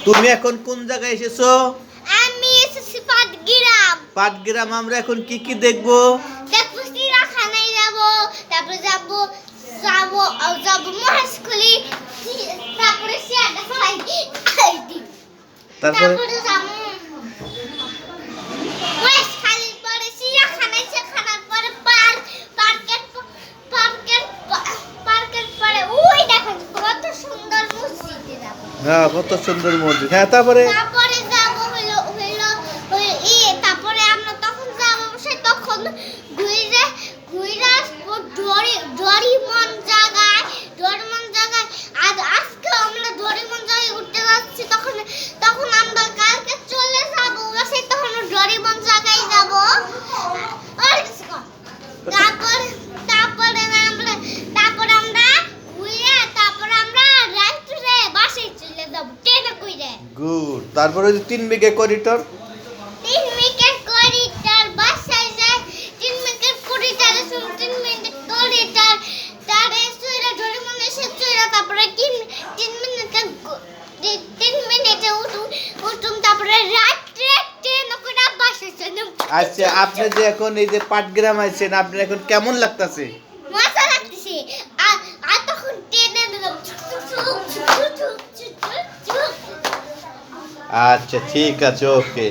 তুমি এখন কোন জায়গায় এসেছো? আমি এসেছি পাটগ্রাম। পাটগ্রাম। আমরা এখন কি কি দেখবো? দেখবো চিড়িয়াখানায় যাবো, তারপরে যাবো যাবো যাবো মহেশখালী, তারপরে শিয়ালদা ফলাই, তারপরে যাবো মহেশখালী, পরে চিড়িয়াখানায়, সেখানের পরে পার্কের পরে ওই দেখো কত সুন্দর মসজিদে যাবো। হ্যাঁ, কত সুন্দর মসজিদ। হ্যাঁ, তারপরে যাবো তারপরে আমরা তখন যাবো তখন ঘুরে ঘুরে আসবো ডরিমন জায়গায়। আজকে আমরা ডরিমন জায়গায় উঠতে যাচ্ছি, তখন আমরা কালকে চলে যাবো তখন ডরিমন জায়গায় যাবো। তারপরে আমরা ঘুরে আমরা রাত্রে বাসায় চলে যাবো ট্রেনে করে। গুড। তারপরে ওই 3 বিঘা করিডোর। 3 মিনিটের করিডোর বাসায় যায়। 3 মিনিটের করিডোরে 3 মিনিটের করিডোর তারে সুইরা ডরিমন এসে সুইরা তারপরে 3 মিনিটে উঠুম তারপরে রাত্রে ট্রেন করে বাসায় চলে। আচ্ছা, আপনি যে এখন এই যে পাটগ্রাম আছেন, আপনার এখন কেমন লাগতাছে? মজা লাগতেছে। আর তখন ট্রেনে আচ্ছা, ঠিক আছে, ওকে।